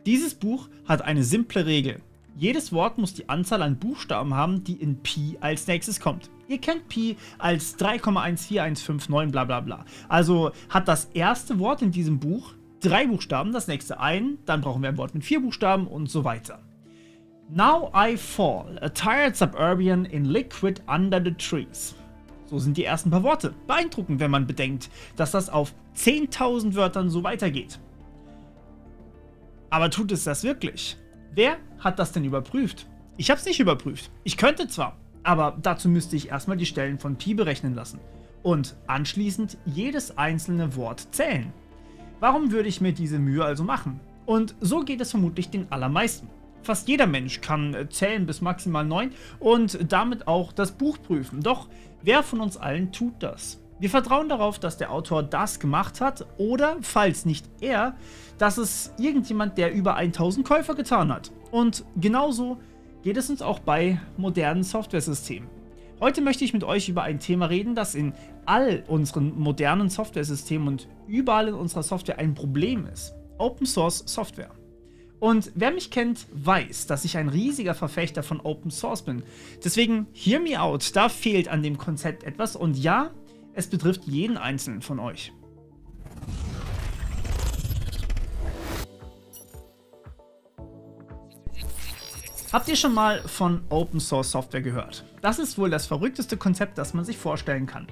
Dieses Buch hat eine simple Regel. Jedes Wort muss die Anzahl an Buchstaben haben, die in Pi als nächstes kommt. Ihr kennt Pi als 3,14159 bla bla bla. Also hat das erste Wort in diesem Buch 3 Buchstaben, das nächste ein, dann brauchen wir ein Wort mit 4 Buchstaben und so weiter. Now I fall, a tired suburban in liquid under the trees. So sind die ersten paar Worte. Beeindruckend, wenn man bedenkt, dass das auf 10.000 Wörtern so weitergeht. Aber tut es das wirklich? Wer hat das denn überprüft? Ich habe es nicht überprüft. Ich könnte zwar, aber dazu müsste ich erstmal die Stellen von Pi berechnen lassen und anschließend jedes einzelne Wort zählen. Warum würde ich mir diese Mühe also machen? Und so geht es vermutlich den allermeisten. Fast jeder Mensch kann zählen bis maximal 9 und damit auch das Buch prüfen. Doch wer von uns allen tut das? Wir vertrauen darauf, dass der Autor das gemacht hat oder, falls nicht er, dass es irgendjemand, der über 1000 Käufer getan hat. Und genauso geht es uns auch bei modernen Softwaresystemen. Heute möchte ich mit euch über ein Thema reden, das in all unseren modernen Softwaresystemen und überall in unserer Software ein Problem ist. Open Source Software. Und wer mich kennt, weiß, dass ich ein riesiger Verfechter von Open Source bin. Deswegen, hear me out, da fehlt an dem Konzept etwas und ja, es betrifft jeden einzelnen von euch. Habt ihr schon mal von Open Source Software gehört? Das ist wohl das verrückteste Konzept, das man sich vorstellen kann.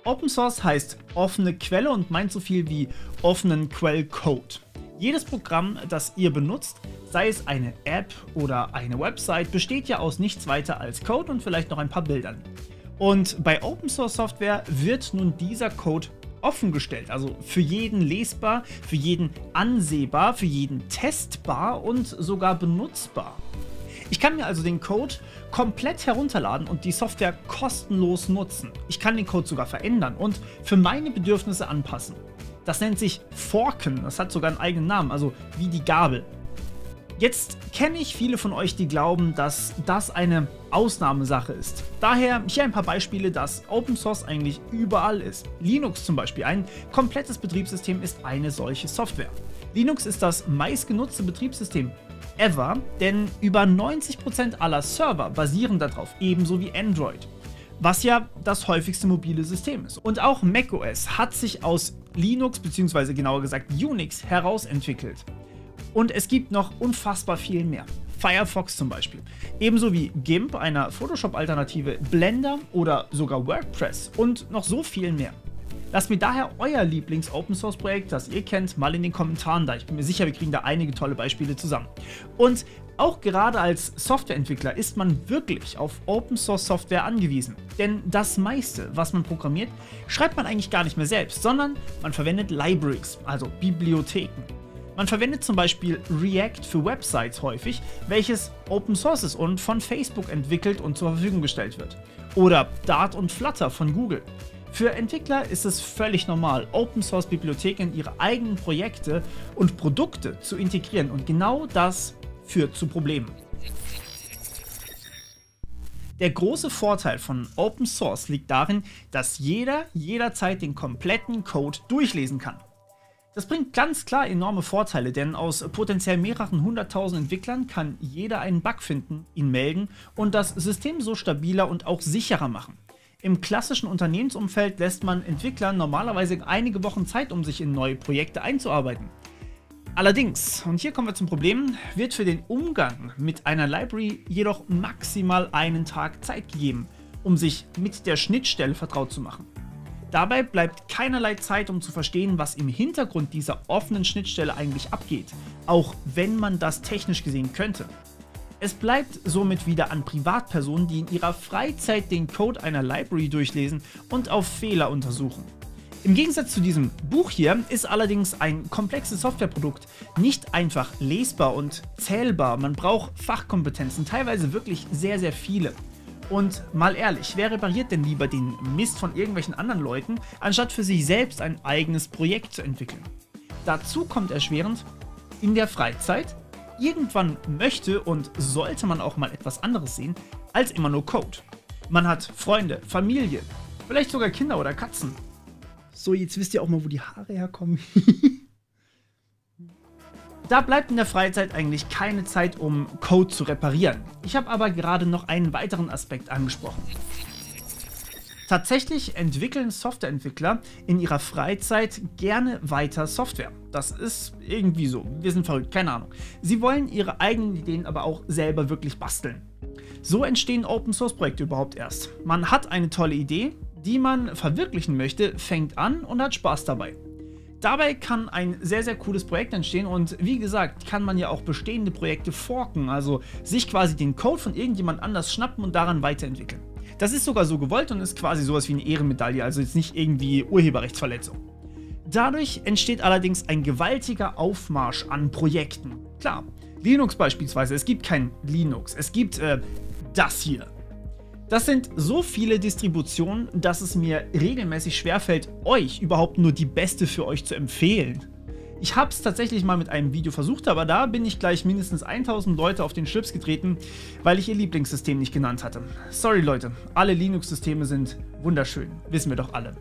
Open Source heißt offene Quelle und meint so viel wie offenen Quellcode. Jedes Programm, das ihr benutzt, sei es eine App oder eine Website, besteht ja aus nichts weiter als Code und vielleicht noch ein paar Bildern. Und bei Open Source Software wird nun dieser Code offengestellt, also für jeden lesbar, für jeden ansehbar, für jeden testbar und sogar benutzbar. Ich kann mir also den Code komplett herunterladen und die Software kostenlos nutzen. Ich kann den Code sogar verändern und für meine Bedürfnisse anpassen. Das nennt sich Forken, das hat sogar einen eigenen Namen, also wie die Gabel. Jetzt kenne ich viele von euch, die glauben, dass das eine Ausnahmesache ist. Daher hier ein paar Beispiele, dass Open Source eigentlich überall ist. Linux zum Beispiel, ein komplettes Betriebssystem, ist eine solche Software. Linux ist das meistgenutzte Betriebssystem ever, denn über 90% aller Server basieren darauf, ebenso wie Android, was ja das häufigste mobile System ist. Und auch macOS hat sich aus Linux bzw. genauer gesagt Unix herausentwickelt. Und es gibt noch unfassbar viel mehr. Firefox zum Beispiel. Ebenso wie GIMP, einer Photoshop-Alternative, Blender oder sogar WordPress und noch so viel mehr. Lasst mir daher euer Lieblings-Open-Source-Projekt, das ihr kennt, mal in den Kommentaren da. Ich bin mir sicher, wir kriegen da einige tolle Beispiele zusammen. Und auch gerade als Softwareentwickler ist man wirklich auf Open-Source-Software angewiesen. Denn das meiste, was man programmiert, schreibt man eigentlich gar nicht mehr selbst, sondern man verwendet Libraries, also Bibliotheken. Man verwendet zum Beispiel React für Websites häufig, welches Open Source ist und von Facebook entwickelt und zur Verfügung gestellt wird. Oder Dart und Flutter von Google. Für Entwickler ist es völlig normal, Open Source Bibliotheken in ihre eigenen Projekte und Produkte zu integrieren und genau das führt zu Problemen. Der große Vorteil von Open Source liegt darin, dass jeder jederzeit den kompletten Code durchlesen kann. Das bringt ganz klar enorme Vorteile, denn aus potenziell mehreren hunderttausend Entwicklern kann jeder einen Bug finden, ihn melden und das System so stabiler und auch sicherer machen. Im klassischen Unternehmensumfeld lässt man Entwicklern normalerweise einige Wochen Zeit, um sich in neue Projekte einzuarbeiten. Allerdings, und hier kommen wir zum Problem, wird für den Umgang mit einer Library jedoch maximal einen Tag Zeit gegeben, um sich mit der Schnittstelle vertraut zu machen. Dabei bleibt keinerlei Zeit, um zu verstehen, was im Hintergrund dieser offenen Schnittstelle eigentlich abgeht, auch wenn man das technisch gesehen könnte. Es bleibt somit wieder an Privatpersonen, die in ihrer Freizeit den Code einer Library durchlesen und auf Fehler untersuchen. Im Gegensatz zu diesem Buch hier ist allerdings ein komplexes Softwareprodukt nicht einfach lesbar und zählbar. Man braucht Fachkompetenzen, teilweise wirklich sehr, sehr viele. Und mal ehrlich, wer repariert denn lieber den Mist von irgendwelchen anderen Leuten, anstatt für sich selbst ein eigenes Projekt zu entwickeln? Dazu kommt erschwerend, in der Freizeit, irgendwann möchte und sollte man auch mal etwas anderes sehen, als immer nur Code. Man hat Freunde, Familie, vielleicht sogar Kinder oder Katzen. So, jetzt wisst ihr auch mal, wo die Haare herkommen. Da bleibt in der Freizeit eigentlich keine Zeit, um Code zu reparieren. Ich habe aber gerade noch einen weiteren Aspekt angesprochen. Tatsächlich entwickeln Softwareentwickler in ihrer Freizeit gerne weiter Software. Das ist irgendwie so. Wir sind verrückt, keine Ahnung. Sie wollen ihre eigenen Ideen aber auch selber wirklich basteln. So entstehen Open-Source-Projekte überhaupt erst. Man hat eine tolle Idee, die man verwirklichen möchte, fängt an und hat Spaß dabei. Dabei kann ein sehr, sehr cooles Projekt entstehen und wie gesagt, kann man ja auch bestehende Projekte forken, also sich quasi den Code von irgendjemand anders schnappen und daran weiterentwickeln. Das ist sogar so gewollt und ist quasi sowas wie eine Ehrenmedaille, also jetzt nicht irgendwie Urheberrechtsverletzung. Dadurch entsteht allerdings ein gewaltiger Aufmarsch an Projekten. Klar, Linux beispielsweise, es gibt kein Linux, es gibt das hier. Das sind so viele Distributionen, dass es mir regelmäßig schwerfällt, euch überhaupt nur die beste für euch zu empfehlen. Ich habe es tatsächlich mal mit einem Video versucht, aber da bin ich gleich mindestens 1000 Leute auf den Schlips getreten, weil ich ihr Lieblingssystem nicht genannt hatte. Sorry Leute, alle Linux-Systeme sind wunderschön, wissen wir doch alle.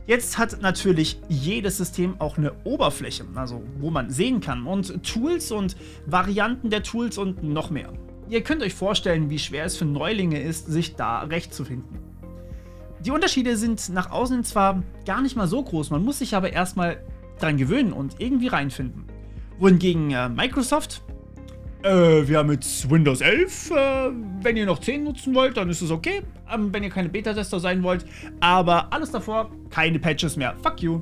Jetzt hat natürlich jedes System auch eine Oberfläche, also wo man sehen kann und Tools und Varianten der Tools und noch mehr. Ihr könnt euch vorstellen, wie schwer es für Neulinge ist, sich da rechtzufinden. Die Unterschiede sind nach außen zwar gar nicht mal so groß, man muss sich aber erstmal dran gewöhnen und irgendwie reinfinden. Wohingegen Microsoft, wir haben jetzt Windows 11, wenn ihr noch 10 nutzen wollt, dann ist es okay, wenn ihr keine Beta-Tester sein wollt, aber alles davor, keine Patches mehr, fuck you.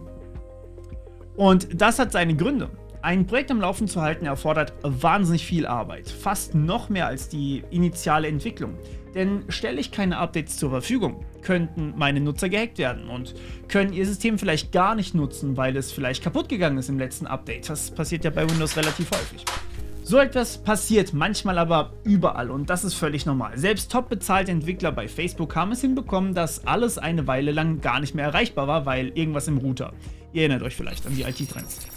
Und das hat seine Gründe. Ein Projekt am Laufen zu halten erfordert wahnsinnig viel Arbeit, fast noch mehr als die initiale Entwicklung. Denn stelle ich keine Updates zur Verfügung, könnten meine Nutzer gehackt werden und können ihr System vielleicht gar nicht nutzen, weil es vielleicht kaputt gegangen ist im letzten Update. Das passiert ja bei Windows relativ häufig. So etwas passiert manchmal aber überall und das ist völlig normal. Selbst top bezahlte Entwickler bei Facebook haben es hinbekommen, dass alles eine Weile lang gar nicht mehr erreichbar war, weil irgendwas im Router. Ihr erinnert euch vielleicht an die IT-Trends.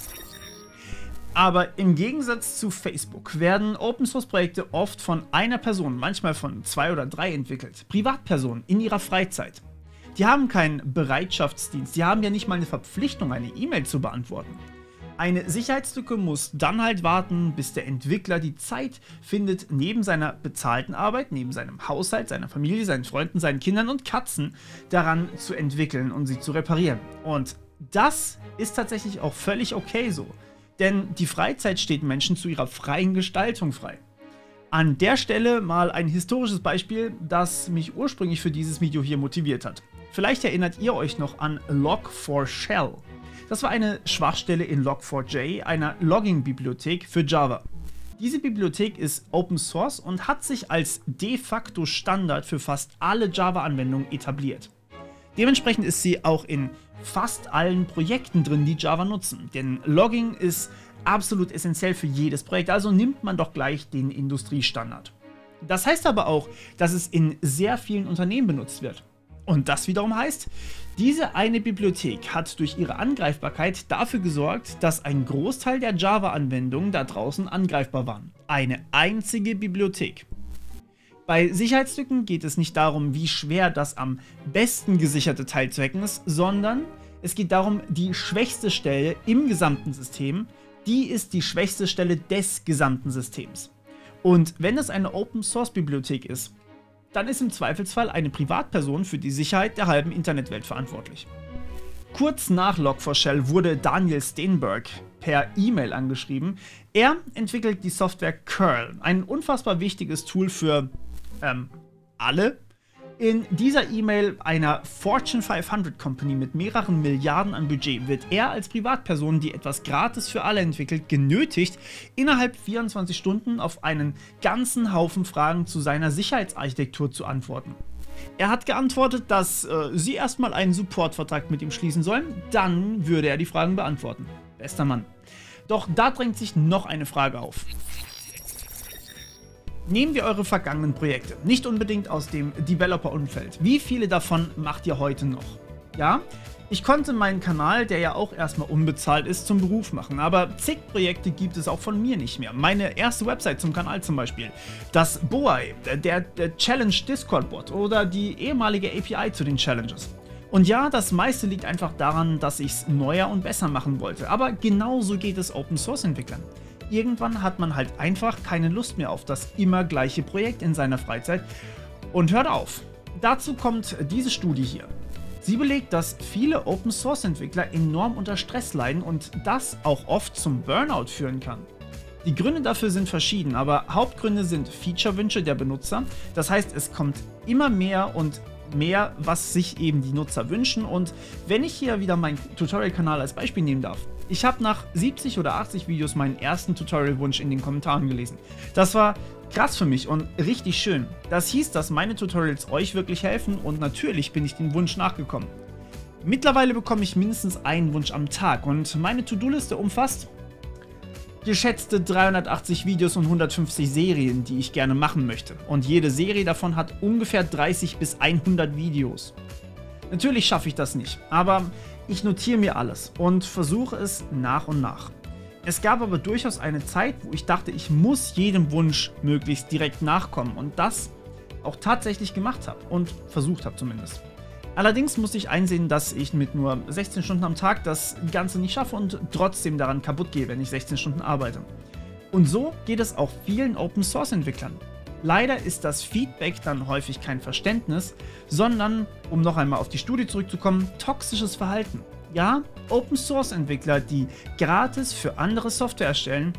Aber im Gegensatz zu Facebook werden Open-Source-Projekte oft von einer Person, manchmal von 2 oder 3 entwickelt. Privatpersonen in ihrer Freizeit. Die haben keinen Bereitschaftsdienst, die haben ja nicht mal eine Verpflichtung, eine E-Mail zu beantworten. Eine Sicherheitslücke muss dann halt warten, bis der Entwickler die Zeit findet, neben seiner bezahlten Arbeit, neben seinem Haushalt, seiner Familie, seinen Freunden, seinen Kindern und Katzen daran zu entwickeln und sie zu reparieren. Und das ist tatsächlich auch völlig okay so. Denn die Freizeit steht Menschen zu ihrer freien Gestaltung frei. An der Stelle mal ein historisches Beispiel, das mich ursprünglich für dieses Video hier motiviert hat. Vielleicht erinnert ihr euch noch an Log4Shell. Das war eine Schwachstelle in Log4j, einer Logging-Bibliothek für Java. Diese Bibliothek ist Open Source und hat sich als de facto Standard für fast alle Java-Anwendungen etabliert. Dementsprechend ist sie auch in fast allen Projekten drin, die Java nutzen. Denn Logging ist absolut essentiell für jedes Projekt, also nimmt man doch gleich den Industriestandard. Das heißt aber auch, dass es in sehr vielen Unternehmen benutzt wird. Und das wiederum heißt, diese eine Bibliothek hat durch ihre Angreifbarkeit dafür gesorgt, dass ein Großteil der Java-Anwendungen da draußen angreifbar waren. Eine einzige Bibliothek. Bei Sicherheitslücken geht es nicht darum, wie schwer das am besten gesicherte Teil zu hacken ist, sondern es geht darum, die schwächste Stelle im gesamten System, die ist die schwächste Stelle des gesamten Systems. Und wenn es eine Open-Source-Bibliothek ist, dann ist im Zweifelsfall eine Privatperson für die Sicherheit der halben Internetwelt verantwortlich. Kurz nach Log4Shell wurde Daniel Steenberg per E-Mail angeschrieben. Er entwickelt die Software Curl, ein unfassbar wichtiges Tool für alle. In dieser E-Mail einer Fortune 500 Company mit mehreren Milliarden an Budget wird er als Privatperson, die etwas gratis für alle entwickelt, genötigt, innerhalb 24 Stunden auf einen ganzen Haufen Fragen zu seiner Sicherheitsarchitektur zu antworten. Er hat geantwortet, dass sie erstmal einen Supportvertrag mit ihm schließen sollen, dann würde er die Fragen beantworten. Bester Mann. Doch da drängt sich noch eine Frage auf. Nehmen wir eure vergangenen Projekte, nicht unbedingt aus dem Developer-Umfeld. Wie viele davon macht ihr heute noch? Ja, ich konnte meinen Kanal, der ja auch erstmal unbezahlt ist, zum Beruf machen, aber zig Projekte gibt es auch von mir nicht mehr. Meine erste Website zum Kanal zum Beispiel, das Boai, der Challenge Discord-Bot oder die ehemalige API zu den Challenges. Und ja, das meiste liegt einfach daran, dass ich es neuer und besser machen wollte, aber genauso geht es Open-Source-Entwicklern. Irgendwann hat man halt einfach keine Lust mehr auf das immer gleiche Projekt in seiner Freizeit und hört auf. Dazu kommt diese Studie hier. Sie belegt, dass viele Open-Source-Entwickler enorm unter Stress leiden und das auch oft zum Burnout führen kann. Die Gründe dafür sind verschieden, aber Hauptgründe sind Feature-Wünsche der Benutzer. Das heißt, es kommt immer mehr und mehr, was sich eben die Nutzer wünschen. Und wenn ich hier wieder meinen Tutorial-Kanal als Beispiel nehmen darf, ich habe nach 70 oder 80 Videos meinen ersten Tutorial-Wunsch in den Kommentaren gelesen. Das war krass für mich und richtig schön. Das hieß, dass meine Tutorials euch wirklich helfen und natürlich bin ich dem Wunsch nachgekommen. Mittlerweile bekomme ich mindestens einen Wunsch am Tag und meine To-Do-Liste umfasst geschätzte 380 Videos und 150 Serien, die ich gerne machen möchte. Und jede Serie davon hat ungefähr 30 bis 100 Videos. Natürlich schaffe ich das nicht, aber ich notiere mir alles und versuche es nach und nach. Es gab aber durchaus eine Zeit, wo ich dachte, ich muss jedem Wunsch möglichst direkt nachkommen und das auch tatsächlich gemacht habe und versucht habe zumindest. Allerdings musste ich einsehen, dass ich mit nur 16 Stunden am Tag das Ganze nicht schaffe und trotzdem daran kaputt gehe, wenn ich 16 Stunden arbeite. Und so geht es auch vielen Open-Source-Entwicklern. Leider ist das Feedback dann häufig kein Verständnis, sondern, um noch einmal auf die Studie zurückzukommen, toxisches Verhalten. Ja, Open-Source-Entwickler, die gratis für andere Software erstellen,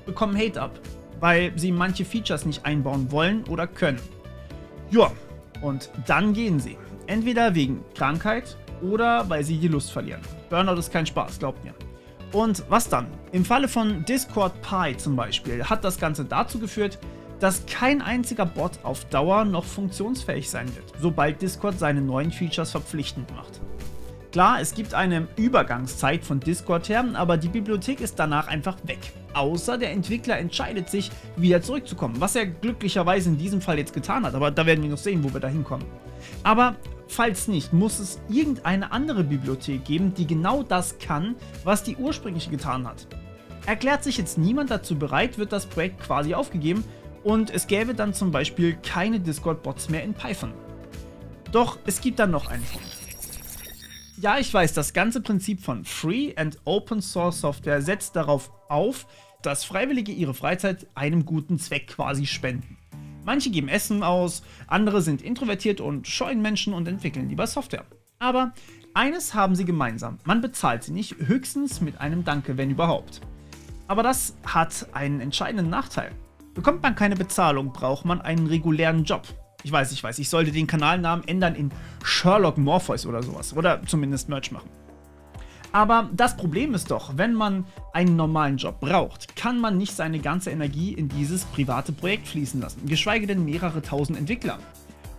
bekommen Hate ab, weil sie manche Features nicht einbauen wollen oder können. Ja, und dann gehen sie. Entweder wegen Krankheit oder weil sie die Lust verlieren. Burnout ist kein Spaß, glaubt mir. Und was dann? Im Falle von Discord Pi zum Beispiel hat das Ganze dazu geführt, dass kein einziger Bot auf Dauer noch funktionsfähig sein wird, sobald Discord seine neuen Features verpflichtend macht. Klar, es gibt eine Übergangszeit von Discord her, aber die Bibliothek ist danach einfach weg. Außer der Entwickler entscheidet sich, wieder zurückzukommen, was er glücklicherweise in diesem Fall jetzt getan hat, aber da werden wir noch sehen, wo wir da hinkommen. Aber falls nicht, muss es irgendeine andere Bibliothek geben, die genau das kann, was die ursprüngliche getan hat. Erklärt sich jetzt niemand dazu bereit, wird das Projekt quasi aufgegeben und es gäbe dann zum Beispiel keine Discord-Bots mehr in Python. Doch es gibt dann noch einen Punkt. Ja, ich weiß, das ganze Prinzip von Free and Open Source Software setzt darauf auf, dass Freiwillige ihre Freizeit einem guten Zweck quasi spenden. Manche geben Essen aus, andere sind introvertiert und scheuen Menschen und entwickeln lieber Software. Aber eines haben sie gemeinsam, man bezahlt sie nicht, höchstens mit einem Danke, wenn überhaupt. Aber das hat einen entscheidenden Nachteil. Bekommt man keine Bezahlung, braucht man einen regulären Job. Ich weiß, ich sollte den Kanalnamen ändern in Sherlock Morpheus oder sowas. Oder zumindest Merch machen. Aber das Problem ist doch, wenn man einen normalen Job braucht, kann man nicht seine ganze Energie in dieses private Projekt fließen lassen, geschweige denn mehrere tausend Entwickler.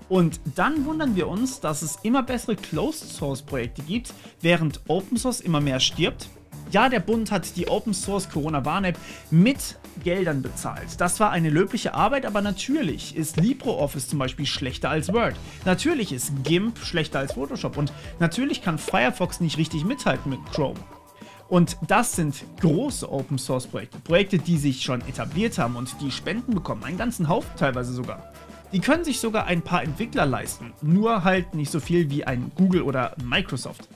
Und dann wundern wir uns, dass es immer bessere Closed-Source-Projekte gibt, während Open Source immer mehr stirbt. Ja, der Bund hat die Open Source Corona-Warn-App mit Geldern bezahlt. Das war eine löbliche Arbeit, aber natürlich ist LibreOffice zum Beispiel schlechter als Word. Natürlich ist GIMP schlechter als Photoshop und natürlich kann Firefox nicht richtig mithalten mit Chrome. Und das sind große Open Source Projekte. Projekte, die sich schon etabliert haben und die Spenden bekommen, einen ganzen Haufen teilweise sogar. Die können sich sogar ein paar Entwickler leisten, nur halt nicht so viel wie ein Google oder Microsoft.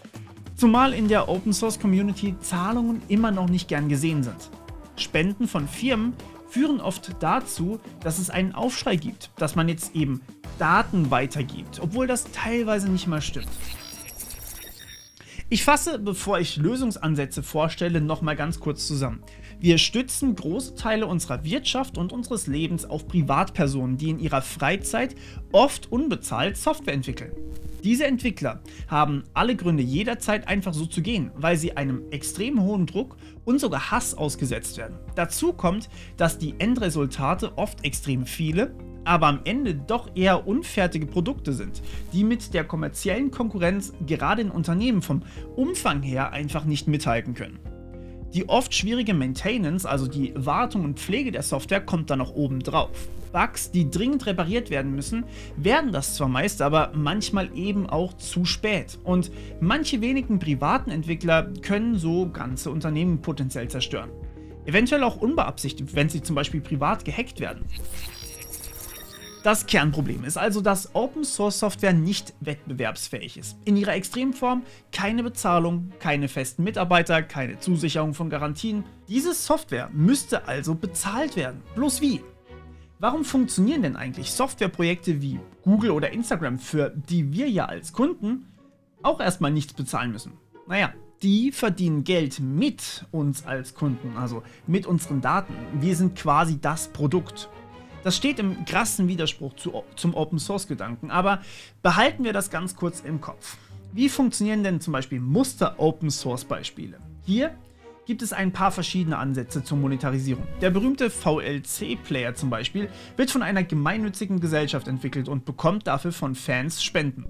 Zumal in der Open Source Community Zahlungen immer noch nicht gern gesehen sind. Spenden von Firmen führen oft dazu, dass es einen Aufschrei gibt, dass man jetzt eben Daten weitergibt, obwohl das teilweise nicht mal stimmt. Ich fasse, bevor ich Lösungsansätze vorstelle, nochmal ganz kurz zusammen. Wir stützen große Teile unserer Wirtschaft und unseres Lebens auf Privatpersonen, die in ihrer Freizeit oft unbezahlt Software entwickeln. Diese Entwickler haben alle Gründe, jederzeit einfach so zu gehen, weil sie einem extrem hohen Druck und sogar Hass ausgesetzt werden. Dazu kommt, dass die Endresultate oft extrem viele, aber am Ende doch eher unfertige Produkte sind, die mit der kommerziellen Konkurrenz gerade in Unternehmen vom Umfang her einfach nicht mithalten können. Die oft schwierige Maintenance, also die Wartung und Pflege der Software, kommt dann noch oben drauf. Bugs, die dringend repariert werden müssen, werden das zwar meist, aber manchmal eben auch zu spät. Und manche wenigen privaten Entwickler können so ganze Unternehmen potenziell zerstören. Eventuell auch unbeabsichtigt, wenn sie zum Beispiel privat gehackt werden. Das Kernproblem ist also, dass Open Source Software nicht wettbewerbsfähig ist. In ihrer Extremform keine Bezahlung, keine festen Mitarbeiter, keine Zusicherung von Garantien. Diese Software müsste also bezahlt werden. Bloß wie? Warum funktionieren denn eigentlich Softwareprojekte wie Google oder Instagram, für die wir ja als Kunden auch erstmal nichts bezahlen müssen? Naja, die verdienen Geld mit uns als Kunden, also mit unseren Daten. Wir sind quasi das Produkt. Das steht im krassen Widerspruch zum Open-Source-Gedanken, aber behalten wir das ganz kurz im Kopf. Wie funktionieren denn zum Beispiel Muster-Open-Source-Beispiele? Hier gibt es ein paar verschiedene Ansätze zur Monetarisierung. Der berühmte VLC-Player zum Beispiel wird von einer gemeinnützigen Gesellschaft entwickelt und bekommt dafür von Fans Spenden.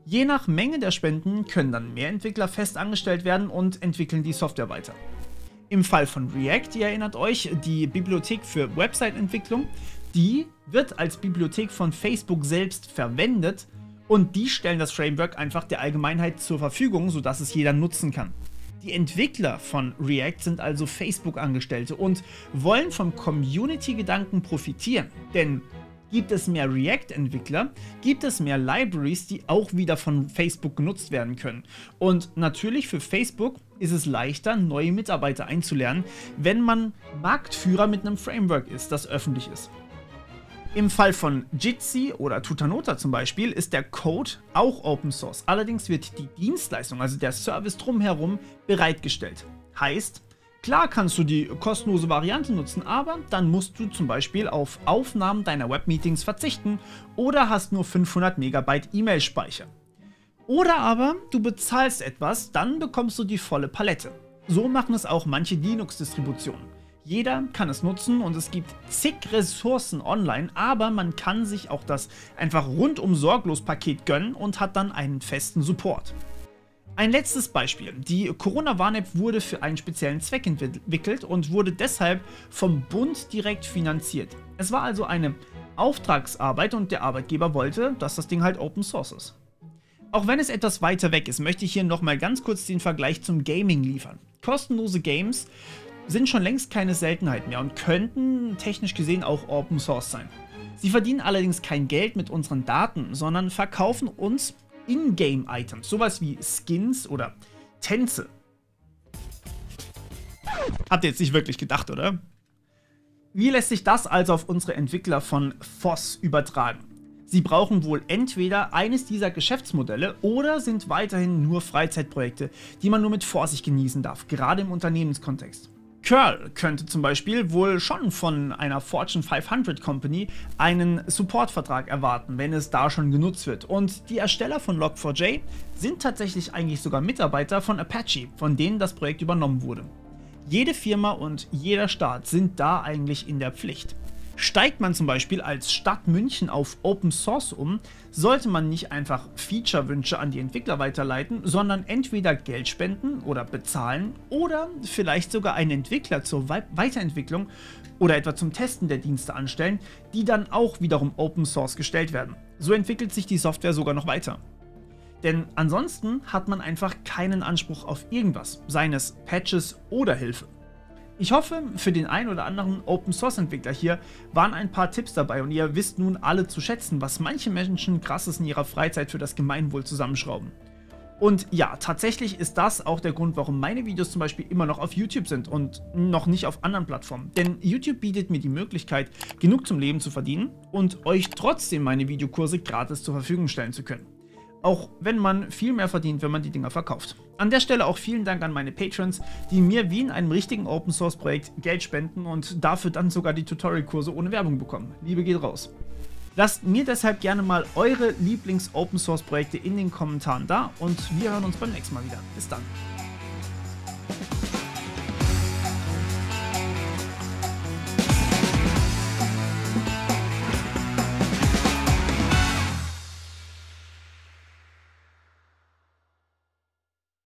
Je nach Menge der Spenden können dann mehr Entwickler fest angestellt werden und entwickeln die Software weiter. Im Fall von React, ihr erinnert euch, die Bibliothek für Website-Entwicklung, die wird als Bibliothek von Facebook selbst verwendet und die stellen das Framework einfach der Allgemeinheit zur Verfügung, sodass es jeder nutzen kann. Die Entwickler von React sind also Facebook-Angestellte und wollen vom Community-Gedanken profitieren, denn gibt es mehr React-Entwickler, gibt es mehr Libraries, die auch wieder von Facebook genutzt werden können. Und natürlich für Facebook ist es leichter, neue Mitarbeiter einzulernen, wenn man Marktführer mit einem Framework ist, das öffentlich ist. Im Fall von Jitsi oder Tutanota zum Beispiel ist der Code auch Open Source. Allerdings wird die Dienstleistung, also der Service drumherum, bereitgestellt. Heißt, klar kannst du die kostenlose Variante nutzen, aber dann musst du zum Beispiel auf Aufnahmen deiner Webmeetings verzichten oder hast nur 500 Megabyte E-Mail-Speicher. Oder aber du bezahlst etwas, dann bekommst du die volle Palette. So machen es auch manche Linux-Distributionen. Jeder kann es nutzen und es gibt zig Ressourcen online, aber man kann sich auch das einfach rundum sorglos Paket gönnen und hat dann einen festen Support. Ein letztes Beispiel. Die Corona-Warn-App wurde für einen speziellen Zweck entwickelt und wurde deshalb vom Bund direkt finanziert. Es war also eine Auftragsarbeit und der Arbeitgeber wollte, dass das Ding halt Open Source ist. Auch wenn es etwas weiter weg ist, möchte ich hier nochmal ganz kurz den Vergleich zum Gaming liefern. Kostenlose Games sind schon längst keine Seltenheit mehr und könnten technisch gesehen auch Open Source sein. Sie verdienen allerdings kein Geld mit unseren Daten, sondern verkaufen uns In-Game-Items, sowas wie Skins oder Tänze. Habt ihr jetzt nicht wirklich gedacht, oder? Wie lässt sich das also auf unsere Entwickler von FOSS übertragen? Sie brauchen wohl entweder eines dieser Geschäftsmodelle oder sind weiterhin nur Freizeitprojekte, die man nur mit Vorsicht genießen darf, gerade im Unternehmenskontext. Curl könnte zum Beispiel wohl schon von einer Fortune 500 Company einen Supportvertrag erwarten, wenn es da schon genutzt wird. Und die Ersteller von Log4j sind tatsächlich eigentlich sogar Mitarbeiter von Apache, von denen das Projekt übernommen wurde. Jede Firma und jeder Staat sind da eigentlich in der Pflicht. Steigt man zum Beispiel als Stadt München auf Open Source um, sollte man nicht einfach Feature-Wünsche an die Entwickler weiterleiten, sondern entweder Geld spenden oder bezahlen oder vielleicht sogar einen Entwickler zur Weiterentwicklung oder etwa zum Testen der Dienste anstellen, die dann auch wiederum Open Source gestellt werden. So entwickelt sich die Software sogar noch weiter. Denn ansonsten hat man einfach keinen Anspruch auf irgendwas, seien es Patches oder Hilfe. Ich hoffe, für den einen oder anderen Open-Source-Entwickler hier waren ein paar Tipps dabei und ihr wisst nun alle zu schätzen, was manche Menschen Krasses in ihrer Freizeit für das Gemeinwohl zusammenschrauben. Und ja, tatsächlich ist das auch der Grund, warum meine Videos zum Beispiel immer noch auf YouTube sind und noch nicht auf anderen Plattformen. Denn YouTube bietet mir die Möglichkeit, genug zum Leben zu verdienen und euch trotzdem meine Videokurse gratis zur Verfügung stellen zu können. Auch wenn man viel mehr verdient, wenn man die Dinger verkauft. An der Stelle auch vielen Dank an meine Patrons, die mir wie in einem richtigen Open-Source-Projekt Geld spenden und dafür dann sogar die Tutorial-Kurse ohne Werbung bekommen. Liebe geht raus. Lasst mir deshalb gerne mal eure Lieblings-Open-Source-Projekte in den Kommentaren da und wir hören uns beim nächsten Mal wieder. Bis dann.